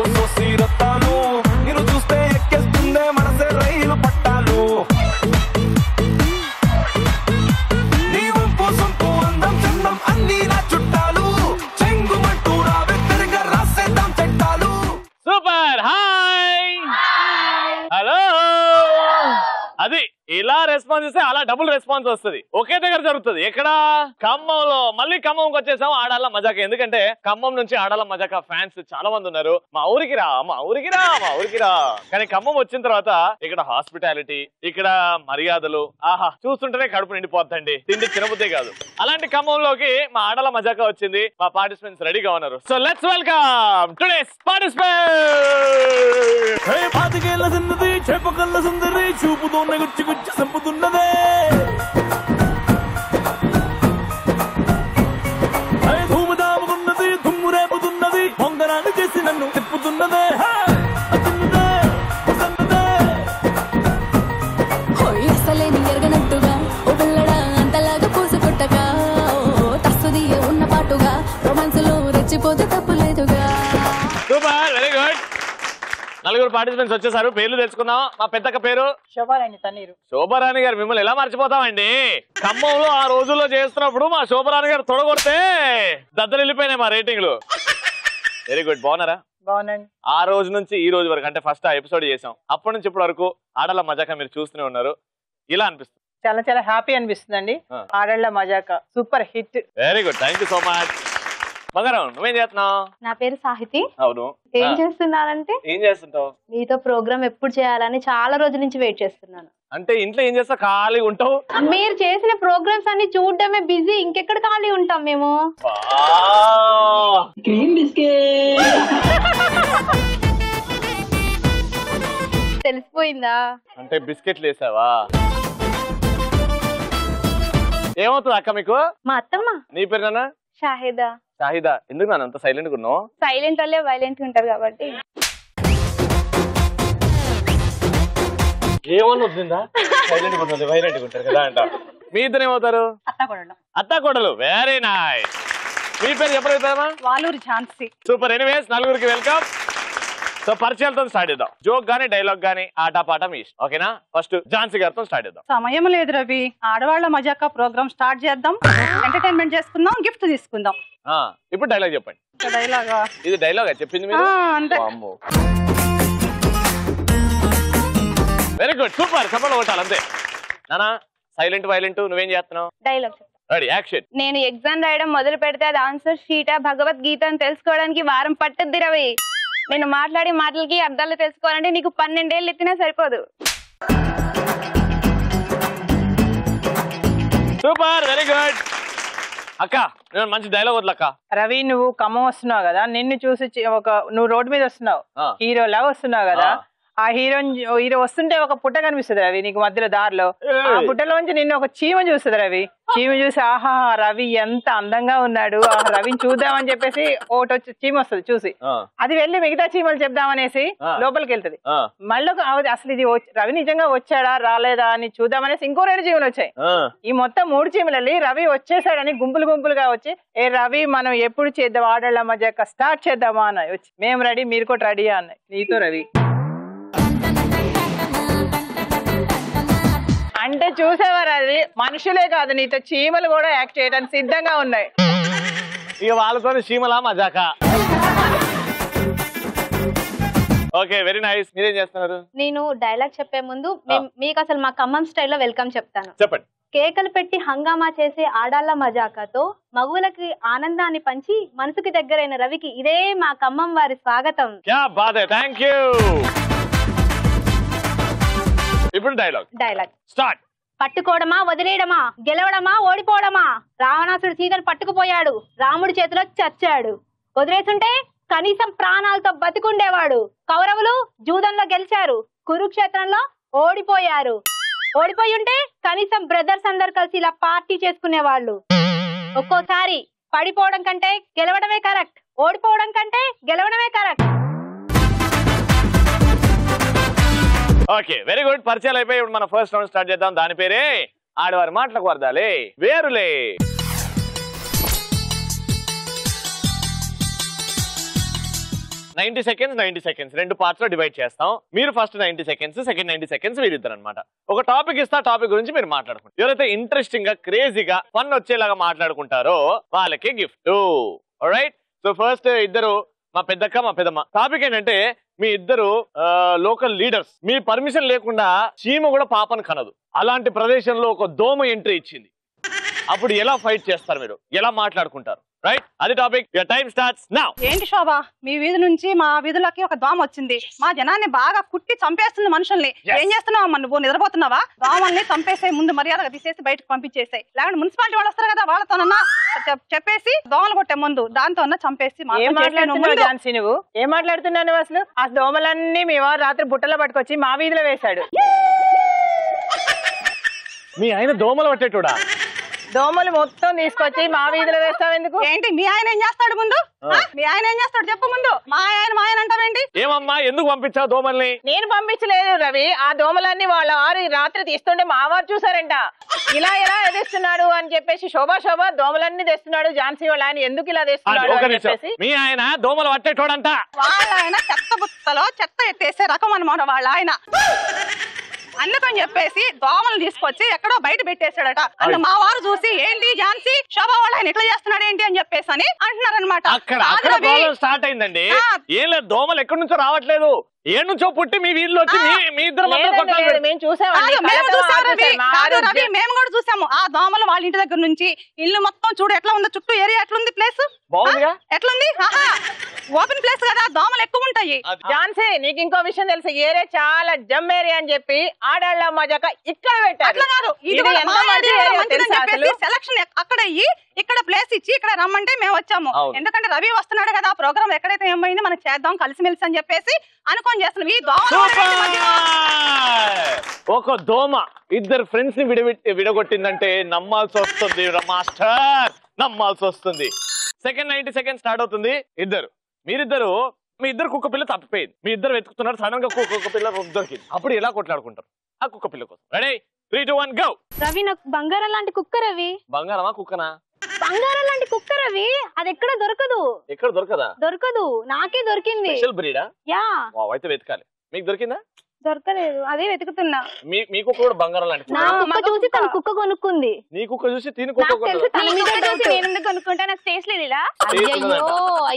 ఓ సోసి రత్తాలు నిన్ను చూస్తే ఎక్కేస్తుందే మనసే రైలు పట్టాలు నీ వంపు సొంపు అందం చందం అన్ని నా చుట్టాలు చెంగుమంటూ రావే తిరిగా రాసేద్దాం చట్టాలు. సూపర్. Hi hello. అది ఇలా రెస్పాన్స్ ఇస్తే అలా డబుల్ రెస్పాన్స్ వస్తుంది. ఒకే దగ్గర జరుగుతుంది. ఎక్కడ? ఖమ్మంలో. మళ్ళీ ఖమ్మంకి వచ్చేసాం. ఆడాల మజాక. ఎందుకంటే ఖమ్మం నుంచి ఆడాల మజాక ఫ్యాన్స్ చాలా మంది ఉన్నారు. మా ఊరికి రా, మా ఊరికి రా, మా ఊరికి రా. కానీ ఖమ్మం వచ్చిన తర్వాత ఇక్కడ హాస్పిటాలిటీ, ఇక్కడ మర్యాదలు, ఆహా చూస్తుంటేనే కడుపు నిండిపోద్దండి. తిండి తినబుద్దే కాదు. అలాంటి ఖమ్మంలోకి మా ఆడాల మజాక వచ్చింది. మా పార్టిసిపెంట్స్ రెడీగా ఉన్నారు. So let's welcome today's participant. చెప్పకల్ల సుందరి చూపుతోనే గుచ్చి గుచ్చి సంపుతున్నదే ధూమధాముకున్నది దుమ్ము రేపుతున్నది పొంగరాన్ని చేసి నన్ను తిప్పుతున్నదే అసలేని ఎరగనట్టుగా ఓ పిల్లడా అంతలాగా పూసుకొట్టగా తస్సుదియ ఉన్న పాటుగా రొమాన్స్ లో రెచ్చిపోతే తప్పులేదుగా. సూపర్. Very good. నలుగురు పార్టిసిపెంట్స్ వచ్చేసారు. పేర్లు తెలుసుకుందాం. మా పెద్దక్క పేరు శోభారాణి తన్నీరు. శోభారాణి గారు. మిమ్మల్ని ఎలా మర్చిపోతామండి? ఖమ్మంలో ఆ రోజుల్లో చేస్తున్నప్పుడు మా శోభారాణి గారు తొడగొడితే దద్దలు వెళ్ళిపోయినాయి మా రేటింగ్లు. Very good. బాగున్నారా? బాగున్నాండి. ఆ రోజు నుంచి ఈ రోజు వరకు, అంటే ఫస్ట్ ఆ ఎపిసోడ్ చేసాం, అప్పటి నుంచి ఇప్పటి వరకు ఆడల మజాక మీరు చూస్తూనే ఉన్నారు. ఇలా అనిపిస్తుంది? చాలా చాలా హ్యాపీ అనిపిస్తుంది అండి. ఆడళ్ళ మజాక super hit. Very good. Thank you so much. బంగారం, నువ్వేం చేస్తున్నావు? నా పేరు సాహితి. అవును. ఏం చేస్తున్నానంటే, ఏం చేస్తుంటావు? మీతో ప్రోగ్రామ్ ఎప్పుడు చేయాలని చాలా రోజుల నుంచి వెయిట్ చేస్తున్నాను. అంటే ఇంట్లో ఏం చేస్తా? ఖాళీగా ఉంటావు? మీరు చేసిన ప్రోగ్రామ్స్ అన్ని చూడడమే బిజీ. ఇంకెక్కడ ఖాళీ ఉంటాం మేము. తెలిసిపోయిందా? అంటే బిస్కెట్లు వేసావా? ఏమవుతుంది అక్క మీకు? మా అత్తమ్మ. నీ పేరు నాన్న? షాహిదా. షాహిదా. ఎందుకు నాన్న అంత సైలెంట్ గా ఉన్నావు? సైలెంట్ వాళ్ళే వైలెంట్ ఉంటారు కాబట్టి. ఏమన్నా వద్దా? సైలెంట్ ఉంటుంది, వైలెంట్ ఉంటారు కదా అంట. మీ ఇద్దరు ఏమవుతారు? అత్తా కోడలు. Very nice. మీ పేరు చెప్పలేదమ్మా? వాలూరు ఝాన్సీ. సూపర్. ఎనీవేస్, నలుగురికి వెల్కమ్. సో పరిచయాలతో స్టార్ట్ చేద్దాం. జోక్ గానీ డైలాగ్ గానీ ఆట పాట మీ ఇష్టం. ఓకేనా? ఫస్ట్ ఝాన్సీ గారితో స్టార్ట్ చేద్దాం. సమయం లేదు రవి. ఆడవాళ్ళ మజాక ప్రోగ్రామ్ స్టార్ట్ చేద్దాం. ఎంటర్టైన్మెంట్ చేసుకుందాం, గిఫ్ట్ తీసుకుందాం. ఇప్పుడు డైలాగ్ చెప్పండి. డైలాగా? ఇది డైలాగ్ చెప్పింది మీరు? Very good. సూపర్. చెప్పండి కొట్టాలి అంతే. నానా సైలెంట్ వైలెంట్, నువ్వేం చేస్తున్నావు? డైలాగ్. Ready, action. నేను ఎగ్జామ్ రాయడం మొదలు పెడితే అది ఆన్సర్ షీటా భగవద్గీత అని తెలుసుకోవడానికి వారం పట్టుద్ది రవి. నేను మాట్లాడే మాటలకి అర్థాలు తెలుసుకోవాలంటే నీకు 12 ఏళ్ళు ఎత్తినా సరిపోదు. సూపర్. Very good. అక్క నేను మంచి డైలాగ్ వదలక్క. రవి, నువ్వు ఖమ్మం వస్తున్నావు కదా, నిన్ను చూసి నువ్వు రోడ్డు మీద వస్తున్నావు, హీరో లాగా వస్తున్నావు కదా. ఆ హీరో వస్తుంటే ఒక పుట్ట కనిపిస్తుంది రవి నీకు మధ్యలో దారిలో. ఆ పుట్టలోంచి నిన్ను ఒక చీమ చూస్తుంది రవి. చీమ చూసి ఆహా రవి ఎంత అందంగా ఉన్నాడు, రవిని చూద్దామని చెప్పేసి ఒకటి వచ్చి చీమ వస్తుంది చూసి, అది వెళ్ళి మిగతా చీమలు చెప్దామనేసి లోపలికి వెళ్తుంది. మళ్ళీ అసలు ఇది రవి నిజంగా వచ్చాడా రాలేదా అని చూద్దామనేసి ఇంకో 2 చీమలు వచ్చాయి. ఈ మొత్తం 3 చీమలు వెళ్ళి రవి వచ్చేసాడని గుంపులు గుంపులుగా వచ్చి, ఏ రవి మనం ఎప్పుడు చేద్దాం ఆడళ్ళ మధ్య స్టార్ట్ చేద్దామా అన్నాయి. వచ్చి మేము రెడీ, మీరు కూడా రెడీయా అన్నాయి. నీతో రవి అంటే చూసేవారు, అది మనుషులే కాదు నీతో చీమలు కూడా యాక్ట్ చేయడానికి సిద్ధంగా ఉన్నాయి. ఇక వాళ్ళతో చీమలా మజాక. Okay, very nice. మీరేం చేస్తున్నారు? నేను డైలాగ్ చెప్పే ముందు మీకు అసలు మా ఖమ్మం స్టైల్లో వెల్కమ్ చెప్తాను. చెప్పండి. కేకలు పెట్టి హంగామా చేసే ఆడాళ్ళ మజాకతో మగువులకి ఆనందాన్ని పంచి మనసుకి దగ్గరైన రవికి ఇదే మా ఖమ్మం వారి స్వాగతం. క్యా బాత్ హై. థాంక్యూ. ఇప్పుడు డైలాగ్ స్టార్ట్. పట్టుకోవడమా వదిలేయడమా, గెలవడమా ఓడిపోవడమా, రావణాసుడు సీతను పట్టుకుపోయాడు, రాముడి చేతిలో చచ్చాడు, వదిలేస్తుంటే కనీసం ప్రాణాలతో బతికుండేవాడు, కౌరవులు జూదంలో గెలిచారు, కురుక్షేత్రంలో ఓడిపోయారు, ఓడిపోయి ఉంటే కనీసం బ్రదర్స్ అందరు కలిసి ఇలా పార్టీ చేసుకునేవాళ్ళు. ఒక్కోసారి పడిపోవడం కంటే గెలవడమే కరెక్ట్, ఓడిపోవడం కంటే గెలవడమే కరెక్ట్. Okay, very good. పరిచయాలు అయిపోయి ఇప్పుడు మన ఫస్ట్ రౌండ్ స్టార్ట్ చేద్దాం. దాని పేరే ఆడవారి మాటలకు అర్థాలే వేరులే. 90 seconds 2 పార్ట్స్ లో డివైడ్ చేస్తాం. మీరు ఫస్ట్ 90 seconds, సెకండ్ 90 seconds వీరిద్దరు అనమాట. ఒక టాపిక్ ఇస్తా, టాపిక్ గురించి మీరు మాట్లాడుకుంటారు. ఎవరైతే ఇంట్రెస్టింగ్ గా క్రేజీగా ఫన్ వచ్చేలాగా మాట్లాడుకుంటారో వాళ్ళకి గిఫ్ట్. ఆల్రైట్. సో ఫస్ట్ ఇద్దరు, మా పెద్దక్క మా పెద్దమ్మ. టాపిక్ ఏంటంటే మీ ఇద్దరు లోకల్ లీడర్స్. మీ పర్మిషన్ లేకుండా చీమ కూడా పాపను కనదు. అలాంటి ప్రదేశంలో ఒక దోమ ఎంట్రీ ఇచ్చింది. అప్పుడు ఎలా ఫైట్ చేస్తారు, మీరు ఎలా మాట్లాడుకుంటారు? రైట్, అది topic. Your time starts now. ఏంటి శోభ, మీ వీధి నుంచి మా వీధులకి ఒక దోమ వచ్చింది. మా జనాన్ని బాగా కుట్టి చంపేస్తుంది మనుషుల్ని. ఏం చేస్తున్నావు అమ్మ, నువ్వు నిద్రపోతున్నావా? దోమల్ని చంపేసే ముందు మర్యాదగా తీసేసి బయటకు పంపించేసాయి. లేకుంటే మున్సిపాలిటీ వాళ్ళు వస్తారు కదా, వాళ్ళతోనన్నా చెప్పేసి దోమలు కొట్టే ముందు దాంతో చంపేసి ఏం మాట్లాడుతున్నావు అసలు? ఆ దోమలన్నీ మీ వారు రాత్రి బుట్టలో పట్టుకొచ్చి మా వీధిలో వేశాడు. మీ ఆయన దోమలు పట్టేటోడా? దోమలు మొత్తం తీసుకొచ్చి మా వీధిలో వేస్తావు ఎందుకు? ఏంటి మీ ఆయన ఏం చేస్తాడు ముందు? మీ ఆయన ఏం చేస్తాడు చెప్పు ముందు. మా ఆయన అంటావేంటి? ఏమమ్మా, ఎందుకు పంపించావు దోమల్ని? నేను పంపించలేదు రవి. ఆ దోమలన్నీ వాళ్ళ వారు రాత్రి తీస్తుంటే మా వారు చూసారంట. ఇలా ఎలా ఎదిస్తున్నాడు అని చెప్పేసి శోభ దోమలన్నీ తెస్తున్నాడు ఝాన్సీ వాళ్ళ ఆయన ఎందుకు ఇలా తెస్తున్నాడు అని చెప్పేసి. మీ ఆయన దోమలు పట్టేటోడంట. వాళ్ళ ఆయన చెత్త బుట్టలో చెత్త ఎత్తేసే రకం అనమాట వాళ్ళ ఆయన. అందుకని చెప్పేసి దోమలు తీసుకొచ్చి ఎక్కడో బయట పెట్టేశాడట. అంటే మా వారు చూసి ఏంటి ఝాన్సీ శోభ వాళ్ళ ఆయన ఇట్లా చేస్తున్నాడు ఏంటి అని చెప్పేసి అని అంటున్నారనమాట. అక్కడ స్టార్ట్ అయిందండి. ఏం లేదు, దోమలు ఎక్కడి నుంచో రావట్లేదు, ఏ నుంచో పుట్టి మీ వీధిలో వచ్చి మీ ఇద్దరు మేము చూసామండి. మేము కూడా చూసాము. ఆ దోమలు వాళ్ళ ఇంటి దగ్గర నుంచి ఇల్లు మొత్తం చూడు ఎట్లా ఉందో, చుట్టూ ఏరియా ఎట్లుంది, ప్లేస్ ఎట్లుంది, ఓపెన్ ప్లేస్ కదా, దోమలు ఎక్కువ ఉంటాయి. ఝాన్సీ నీకు ఇంకో విషయం తెలుసు, ఏరియా చాలా జమ్ ఏరియా అని చెప్పి ఆడాళ్ళ మజాక ఇక్కడ పెట్టారు. అట్లా కాదు, సెలక్షన్ అక్కడ ఇక్కడ ప్లేస్ ఇచ్చి ఇక్కడ రమ్మంటే మేము వచ్చాము. ఎందుకంటే రవి వస్తున్నాడు కదా, ఆ ప్రోగ్రామ్ ఎక్కడైతే ఏమైంది మనకి చేద్దాం కలిసిమెలిసి అని చెప్పేసి అనుకోని చేస్తున్నాం. ఈ ఒక దోమ ఇద్దరు ఫ్రెండ్స్ ని విడగొట్టిందంటే నమ్మాల్సి వస్తుంది మాస్టర్, నమ్మాల్సి వస్తుంది. సెకండ్ 90 seconds స్టార్ట్ అవుతుంది. మీరిద్దరు మీ ఇద్దరు కుక్క పిల్ల తప్పిపోయింది. మీ ఇద్దరు వెతుకుతున్నారు, సడన్ గా కుక్క పిల్ల దొరికింది. అప్పుడు ఎలా కొట్లాడుకుంటారు ఆ కుక్క పిల్ల కోసం? Ready, 3, 2, 1 go. రవి, నాకు బంగారం లాంటి కుక్క రవి. బంగారమా కుక్కనా? బంగారం లాంటి కుక్క రవి, అది ఎక్కడ దొరకదు. ఎక్కడ దొరకదా? దొరకదు, నాకే దొరికింది. స్పెషల్ బ్రీడా? యా. అయితే వెతకాలి. మీకు దొరికిందా? దొరకలేదు, అదే వెతుకుతున్నా. మీ కుక్క కూడా బంగారం లాంటి నా కుక్క చూసి తన కుక్క కొనుక్కుంది. నీ కుక్క చూసి తిని కుక్క కొనుక్కుంటా. నాకు టేస్ట్ లేదు ఇలా.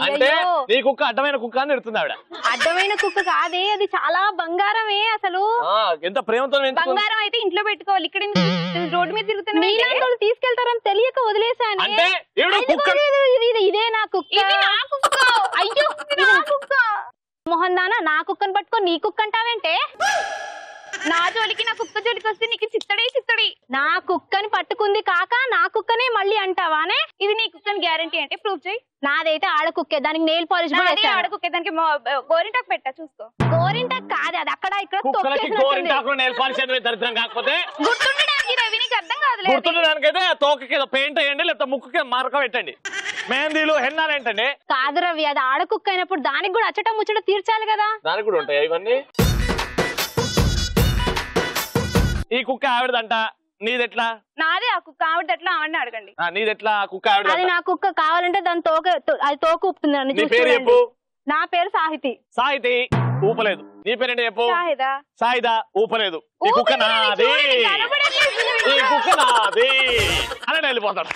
అంటే నీ కుక్క అడ్డమైన కుక్క అని తిడుతుంది ఆవిడ. అడ్డమైన కుక్క కాదే, అది చాలా బంగారమే అసలు. ఎంత ప్రేమతో బంగారం అయితే ఇంట్లో పెట్టుకోవాలి, ఇక్కడ రోడ్డు మీద తిరుగుతున్నా తీసుకెళ్తారని తెలియక వదిలేసాను. ఇదే నా కుక్క. అయ్యో నా కుక్క. మోహన్ దానా, నా కుక్కను పట్టుకో నీ కుక్క అంటావేంటే? నా జోలికి నా కుక్క జోలికి వస్తే నీకు చిత్తడి. నా కుక్కని పట్టుకుంది కాక నా కుక్కనే మళ్ళీ అంటావానే? ఇది నీ కుక్కని గ్యారంటీ అంటే ప్రూఫ్ చేయి. నాదైతే ఆడ కుక్కే, దానికి నెయిల్ పాలిష్ ఆడ కుక్కే, దానికి గోరింటాకు పెట్టా చూసుకో. గోరింటాకు కాదు, అది అక్కడ ఇక్కడ గుర్తుండడానికి రవి, నీకు అర్థం కాదు. గుర్తుండడానికైతే తోక పెయింట్ వేయండి, లేకపోతే ముక్కు మరక పెట్టండి. మెహందీలు హెన్నాలు ఏంటండి? కాదు రవి, అది ఆడ కుక్క అయినప్పుడు దానికి కూడా అచ్చట ముచ్చట తీర్చాలి కదా. దానికి కూడా ఉంటాయి ఇవన్నీ. ఈ కుక్క ఆవిడదంట, నీదెట్లా? నాదే ఆ కుక్క, ఆవిడెట్లా ఆవిడని అడగండి. నీదెట్లా కుక్క ఆవిడ? అది నా కుక్క, కావాలంటే దాని అది తోక ఊపుతుంది. నా పేరు సాహితి. సాహితి ఊపలేదు. నీ పేరేంటి చెప్పు? సాయిదా ఊపలేదు. ఈ కుక్క నాది, ఈ కుక్క నాది అని వెళ్ళిపోతాడు.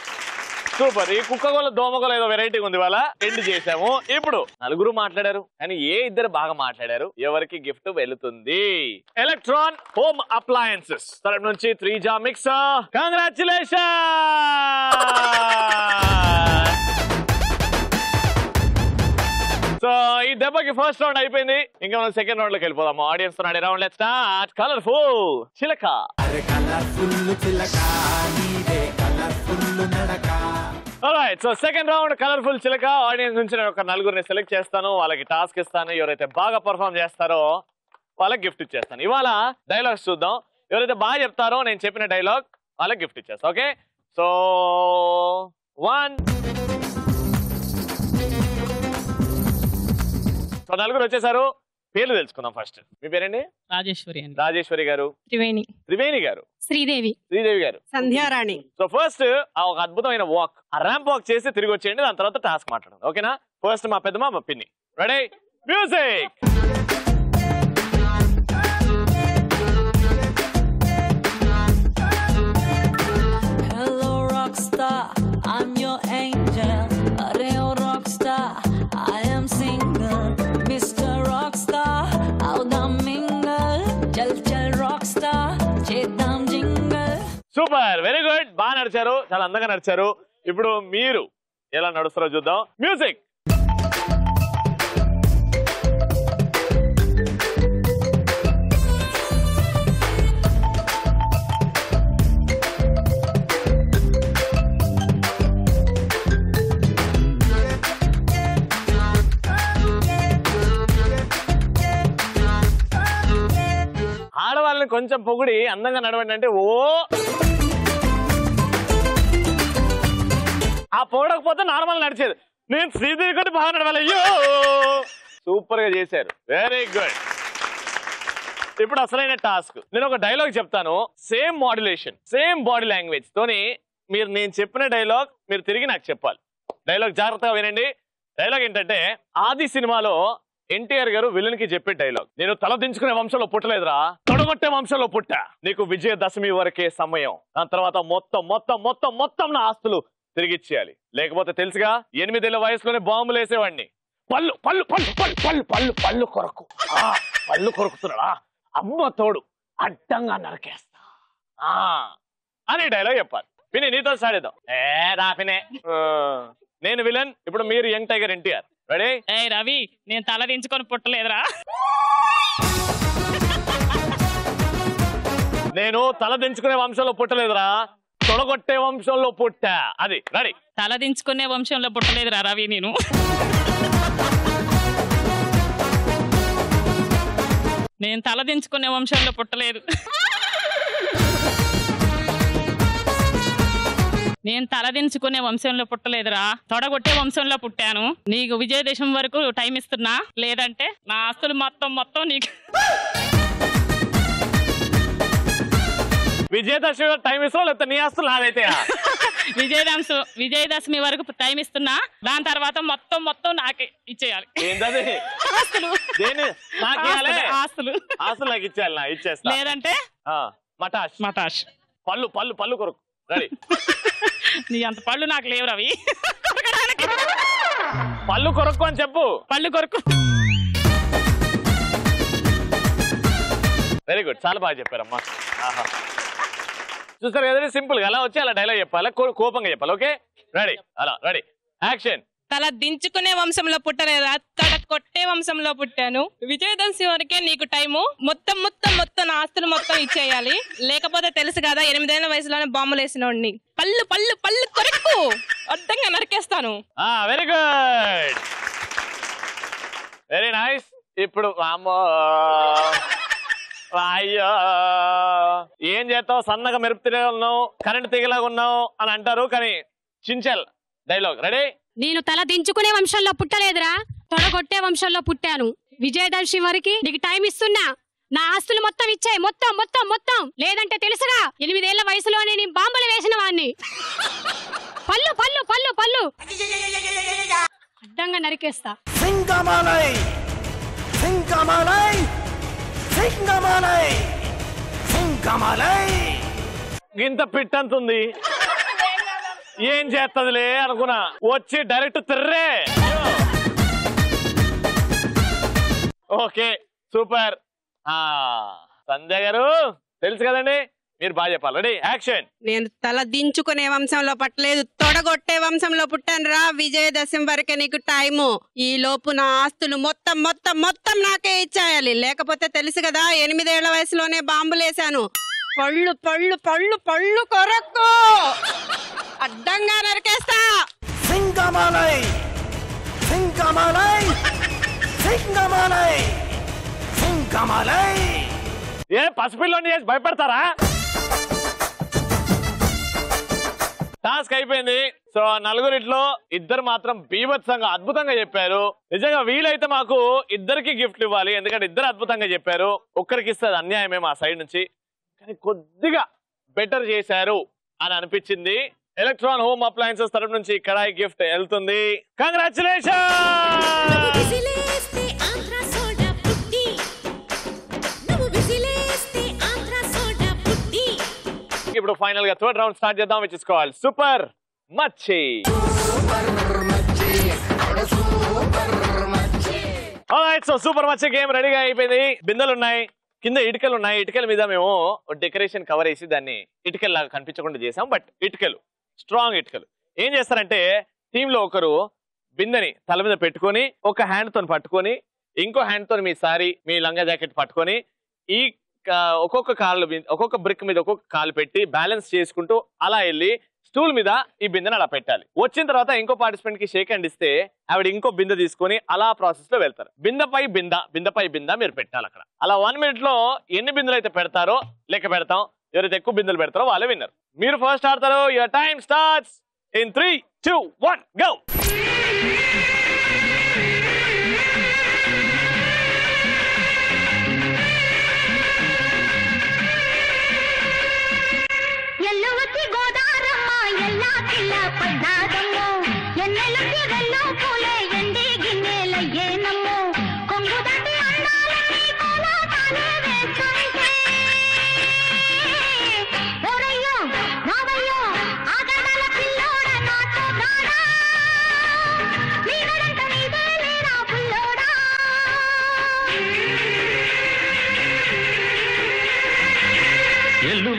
సూపర్. ఈ కుక్కగోల దోమగోల ఏదో వెరైటీ ఉంది, వాళ్ళ ఎండ్ చేసాము. ఇప్పుడు నలుగురు మాట్లాడారు, కానీ ఏ ఇద్దరు బాగా మాట్లాడారు, ఎవరికి గిఫ్ట్ వెళుతుంది? ఎలక్ట్రాన్ హోమ్ అప్లయన్సెస్ తరపు నుంచి 3 జార్ మిక్సర్. కంగ్రాచులేషన్. సో ఈ దెబ్బకి ఫస్ట్ రౌండ్ అయిపోయింది. ఇంకా మనం సెకండ్ రౌండ్ లోకి వెళ్ళిపోదాము. ఆడియన్స్ తో నాడే రౌండ్. Let's start. కలర్ఫుల్ చిలక. Alright, so second round colourful చిలక. ఆడియన్స్ నుంచి నేను ఒక నలుగురిని సెలెక్ట్ చేస్తాను, వాళ్ళకి టాస్క్ ఇస్తాను. ఎవరైతే బాగా పర్ఫార్మ్ చేస్తారో వాళ్ళకి గిఫ్ట్ ఇచ్చేస్తాను. ఇవాళ డైలాగ్స్ చూద్దాం. ఎవరైతే బాగా చెప్తారో నేను చెప్పిన డైలాగ్ వాళ్ళకి గిఫ్ట్ ఇచ్చేస్తాను. Okay, so 1. సో నలుగురు వచ్చేసారు. పేర్లు తెలుసుకుందాం. ఫస్ట్ మీ పేరండి? రాజేశ్వరి. రాజేశ్వరి గారు. త్రివేణి గారు. శ్రీదేవి గారు. సంధ్యారాణి. సో ఫస్ట్ ఒక అద్భుతమైన వాక్, ఆ ర్యాంప్ వాక్ చేసి తిరిగి వచ్చేయండి. దాని తర్వాత టాస్క్ మాట్లాడండి. ఓకేనా? ఫస్ట్ మా పెద్దమ్మ, మా పిన్ని. Ready, music. Hello rockstar, I'm your angel. Areo rockstar, I am single. Mr. Rockstar, out the mingle. Chal chal rockstar, chedam jingle. Super, very good. బాగా నడిచారు, చాలా అందంగా నడిచారు. ఇప్పుడు మీరు ఎలా నడుస్తారో చూద్దాం. మ్యూజిక్. ఆడవాళ్ళని కొంచెం పొగిడి అందంగా నడవండి అంటే ఓ ఆ పొగడకపోతే నార్మల్ నడిచేది. నేను శ్రీదేవి కంటే బాగా నడవాలి. అయ్యో సూపర్ గా చేశారు, వెరీ గుడ్. ఇప్పుడు అసలైన టాస్క్. నేను ఒక డైలాగ్ చెప్తాను, same modulation, same body language తోని మీరు నేను చెప్పిన డైలాగ్ మీరు తిరిగి నాకు చెప్పాలి. డైలాగ్ జాగ్రత్తగా వినండి. డైలాగ్ ఏంటంటే, ఆది సినిమాలో ఎన్టీఆర్ గారు విలన్ కి చెప్పే డైలాగ్, నేను తల దించుకునే వంశంలో పుట్టలేదురా, తొడగొట్టే వంశంలో పుట్టా, నీకు విజయదశమి వరకే సమయం, దాని తర్వాత మొత్తం మొత్తం మొత్తం మొత్తం నా ఆస్తులు తిరిగిచ్చేయాలి, లేకపోతే తెలుసుగా 8 ఏళ్ల వయసులోనే బాంబులు వేసేవాడిని. పళ్ళు పళ్ళు పళ్ళు పళ్ళు పళ్ళు పళ్ళు పళ్ళు కొరకు పళ్ళు కొరుకుతున్నాడా, అమ్మ తోడు అడ్డంగా నరకేస్తా అని డైలాగ్ చెప్పాలి. విని నీతో స్టార్ట్ చేద్దాం. రాపినే నేను విలన్, ఇప్పుడు మీరు యంగ్ టైగర్ ఎన్టీఆర్. రెడీ? ఏ రవి, నేను తల దించుకొని పుట్టలేదురా. నేను తల దించుకునే వంశంలో పుట్టలేదురా, తొడగొట్టే వంశంలో పుట్టా. అది రెడీ? తల దించుకునే వంశంలో పుట్టలేదురా రవి నేను. నేను తల దించుకునే వంశంలో పుట్టలేదు. నేను తల దించుకునే వంశంలో పుట్టలేదురా, తొడగొట్టే వంశంలో పుట్టాను. నీకు విజయదశమి వరకు టైం ఇస్తున్నా, లేదంటే నా ఆస్తులు మొత్తం మొత్తం నీకు. విజయదశమి టైం ఇస్తా, లేకపోతే నీ ఆస్తులు నాదైతే? విజయదశమి వరకు టైం ఇస్తున్నా, దాని తర్వాత మొత్తం మొత్తం నాకే ఇచ్చేయాలి. ఏంటది? ఆస్తులు ఆస్తులు నాకు ఇచ్చేయాలి, నా ఇచ్చేస్తా. లేదంటే మటాష్ మటాష్. పళ్ళు పళ్ళు పళ్ళు కొరకు. రెడీ? నీ అంత పళ్ళు నాకు లేవు రవి. పళ్ళు కొరకు అని చెప్పు. పళ్ళు కొరకు. వెరీ గుడ్, చాలా బాగా చెప్పారమ్మా. చూస్తారు కదా, సింపుల్ గా అలా వచ్చి అలా డైలాగ్ చెప్పాలి, కోపంగా చెప్పాలి. Okay, ready? అలా రెడీ, యాక్షన్. తల దించుకునే వంశంలో పుట్టలేదా, తల కొట్టే వంశంలో పుట్టాను. విజయదశమి వరకే నీకు టైము, మొత్తం మొత్తం మొత్తం నా ఆస్తులు మొత్తం ఇచ్చేయాలి, లేకపోతే తెలుసు కదా 8 ఏళ్ల వయసులోనే బాంబులు వేసినోడిని. పళ్ళు పళ్ళు పళ్ళు కొరకు అడ్డంగా నరికేస్తాను. Very good, very nice. ఇప్పుడు అమ్మో అయ్యో ఏం చేస్తావు, సన్నగా మెరుపుతూనే ఉన్నావు, కరెంట్ తీగలాగా ఉన్నావు అని అంటారు, కానీ చించల్ డైలాగ్. రెడీ? నేను తల దించుకునే వంశంలో పుట్టలేదురా, తొడగొట్టే వంశంలో పుట్టాను. విజయదశమి వరకు నీకు టైం ఇస్తున్నా, నా ఆస్తులు మొత్తం ఇచ్చాయి, మొత్తం మొత్తం మొత్తం, లేదంటే తెలుసుగా 8 ఏళ్ల వయసులోనే నేను బాంబులు వేసిన వాడిని. పళ్ళు పళ్ళు పళ్ళు పళ్ళు అడ్డంగా నరికేస్తా. సింగమాలై సింగమాలై సింగమాలై సింగమాలై. ఇంత పిట్టంతుంది, ఏం చేస్తదిలే అనుకున్నా, వచ్చి డైరెక్ట్ తిర్రే. Okay, super. సంజయ్ గారు తెలుసు కదండి, మీరు బాగా చెప్పాలి. Ready, action. నేను తల దించుకునే వంశంలో పట్టలేదు, తొడగొట్టే వంశంలో పుట్టాను రా. విజయదశమి వరకే నీకు టైము, ఈ లోపు నా ఆస్తులు మొత్తం మొత్తం మొత్తం నాకే ఇచ్చేయాలి, లేకపోతే తెలుసు కదా 8 ఏళ్ల వయసులోనే బాంబులేసాను. పళ్ళు పళ్ళు పళ్ళు పళ్ళు కొరకు అడ్డంగా నరికేస్తా. సింగమాలై సింగమాలై సింగమాలై సింగమాలై. ఏ పసిపిల్లని చేసి భయపెడతారా? టాస్క్ అయిపోయింది. సో నలుగురిట్లో ఇద్దరు మాత్రం బీభత్సంగా అద్భుతంగా చెప్పారు. నిజంగా వీలైతే మాకు ఇద్దరికి గిఫ్ట్ ఇవ్వాలి, ఎందుకంటే ఇద్దరు అద్భుతంగా చెప్పారు. ఒక్కరికి ఇస్తే అన్యాయమే మా సైడ్ నుంచి, కానీ కొద్దిగా బెటర్ చేశారు అని అనిపించింది. ఎలక్ట్రాన్ హోమ్ అప్లయన్సెస్ తరఫు నుంచి కడాయి గిఫ్ట్ వెళ్తుంది. కంగ్రాచులేషన్. ఇప్పుడు ఫైనల్ గా థర్డ్ రౌండ్ స్టార్ట్ చేద్దాం, విచ్ ఇస్ కాల్డ్ సూపర్ మచ్చి. ఆల్రైట్, సో సూపర్ మచ్చి గేమ్ రెడీగా అయిపోయింది. బిందెలు ఉన్నాయి, కింద ఇటుకలు ఉన్నాయి. ఇటుకల మీద మేము డెకరేషన్ కవర్ వేసి దాన్ని ఇటుకలు లాగా కనిపించకుండా చేసాం. బట్ ఇటుకలు స్ట్రాంగ్ ఇటుకలు. ఏం చేస్తారంటే టీమ్ లో ఒకరు బిందెని తల మీద పెట్టుకొని ఒక హ్యాండ్ తో పట్టుకొని ఇంకో హ్యాండ్ తో మీ సారీ మీ లంగా జాకెట్ పట్టుకొని ఈ ఒక్కొక్క బ్రిక్ మీద ఒక్కొక్క కాలు పెట్టి బ్యాలెన్స్ చేసుకుంటూ అలా వెళ్ళి స్టూల్ మీద ఈ బిందెని అలా పెట్టాలి. వచ్చిన తర్వాత ఇంకో పార్టిసిపెంట్ కి షేక్ హ్యాండ్ ఇస్తే ఆవిడ ఇంకో బిందె తీసుకొని అలా ప్రాసెస్ లో వెళ్తారు. బిందెపై బిందె మీరు పెట్టాలి అక్కడ. అలా 1 minute లో ఎన్ని బిందెలు అయితే పెడతారో లెక్క పెడతాం. ఎవరైతే ఎక్కువ బిందెలు పెడతారో వాళ్ళే విన్నర్. మీరు ఫస్ట్ ఆడతారు. Your time starts in 3, 2, 1 go.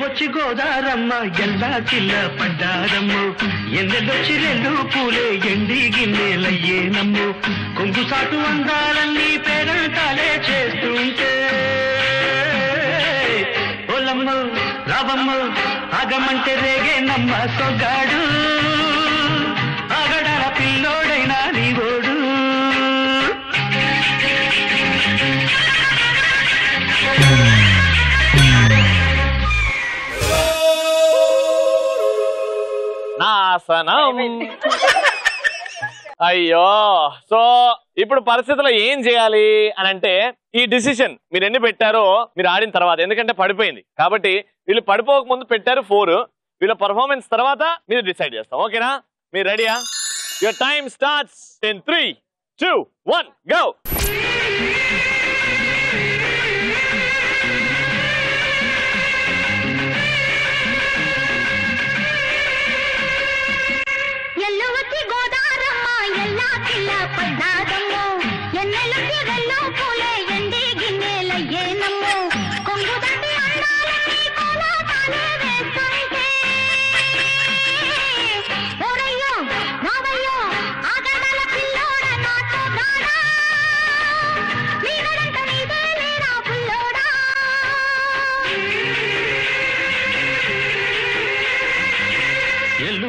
వచ్చి గోదారమ్మ ఎల్లా చిల్ల పడ్డారమ్ము ఎన్నెలొచ్చి రెండు పూలే ఎండి గిన్నెలయ్యేనమ్ము కొంగు సాటు అందాలన్నీ పేరంటాలే చేస్తుంటే ఓలమ్మ రావమ్మ ఆగమంటే రేగేనమ్మ సొగ్గాడు ఆగడాల పిల్లోడైనా నీవోడు. అయ్యో, సో ఇప్పుడు పరిస్థితుల్లో ఏం చేయాలి అని అంటే ఈ డిసిషన్ మీరు ఎన్ని పెట్టారో మీరు ఆడిన తర్వాత, ఎందుకంటే పడిపోయింది కాబట్టి వీళ్ళు పడిపోక ముందు పెట్టారు 4, వీళ్ళ పర్ఫార్మెన్స్ తర్వాత మీరు డిసైడ్ చేస్తాం. ఓకేనా? మీరు రెడీయా? Your time starts in 3, 2, 1 go.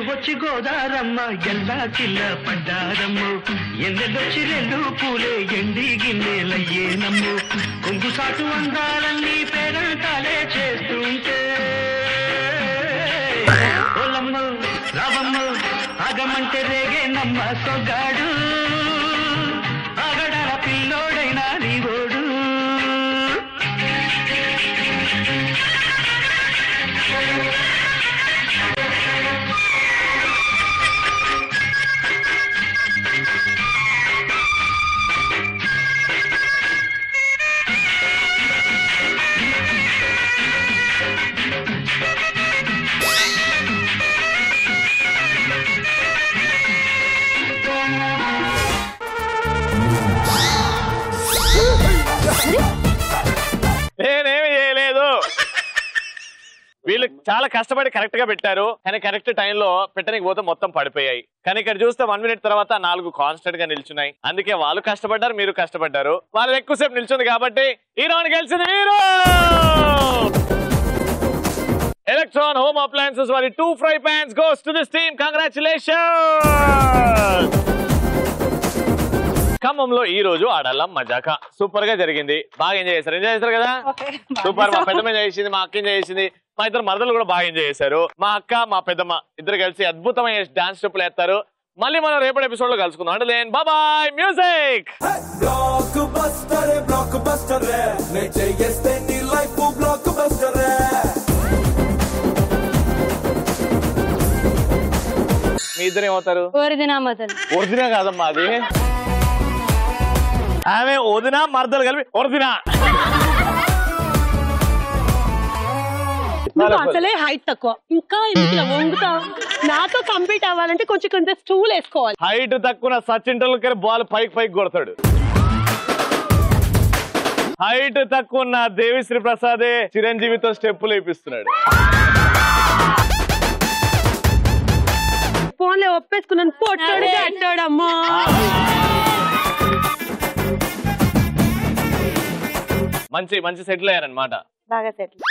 వచ్చి గోదారమ్మ ఎల్లా చిల్ల పడ్డారమ్ము ఎన్నెలొచ్చి రెండు పూలే ఎండి గిన్నెలయ్యేనమ్ము కొంగు సాటు అందాలన్నీ పేరంటాలే చేస్తుంటే ఓలమ్మ రావమ్మ ఆగమంటే రేగేనమ్మ సొగ్గాడు ఆగడాల పిల్లోడైనా నీవోడు. నేనేమి చేయలేదు. వీళ్ళు చాలా కష్టపడి కరెక్ట్ గా పెట్టారు, కానీ కరెక్ట్ టైంలో పెట్టడానికి పోతే మొత్తం పడిపోయాయి. కానీ ఇక్కడ చూస్తే 1 minute తర్వాత 4 కాన్స్టెంట్ గా నిల్చున్నాయి. అందుకే వాళ్ళు కష్టపడ్డారు, మీరు కష్టపడ్డారు. వాళ్ళు ఎక్కువసేపు నిల్చుంది కాబట్టి ఈ రౌండ్ గెలిచింది మీరు. ఎలక్ట్రాన్ హోమ్ అప్లయన్సెస్ వారి 2 fry pans goes to this team. Congratulations. ఖమ్మంలో ఈ రోజు ఆడల్లం మజాక సూపర్ గా జరిగింది. బాగా ఎంజాయ్ చేశారు కదా? సూపర్. మా పెద్దమ్మ ఎంజాయ్ చేసింది, మా అక్క ఎంజాయ్ చేసింది, మా ఇద్దరు మరదలు కూడా బాగా ఎంజాయ్ చేశారు. మా అక్క మా పెద్దమ్మ ఇద్దరు కలిసి అద్భుతమైన డాన్స్ స్టెప్పులు వేస్తారు. మళ్ళీ మనం రేపటి ఎపిసోడ్ లో కలుసుకుందాం. అంటే బాయ్. మ్యూజిక్ మీ ఇద్దరు ఏమవుతారు? ఒరిజినా కాదమ్మా, అది ఆమె వదినా మరదలు కలిపి ఒరిజినా. నువ్వు అసలే హైట్ తక్కువ, ఇంకా ఎందుకు వంగుతావు? నాతో కంపీట్ అవ్వాలంటే కొంచెం స్టూల్ వేసుకోవాలి. హైట్ తక్కువ సచిన్ టెండూల్కర్ బాల్ పైకి కొడతాడు. హైట్ తక్కువ ఉన్న దేవిశ్రీ ప్రసాదే చిరంజీవితో స్టెప్పులు వేపిస్తున్నాడు. ఫోన్లో ఒప్పేసుకున్నాను, పొట్టాడు కట్టాడమ్మా. మంచి సెటిల్ అయ్యారనమాట. బాగా సెటిల్.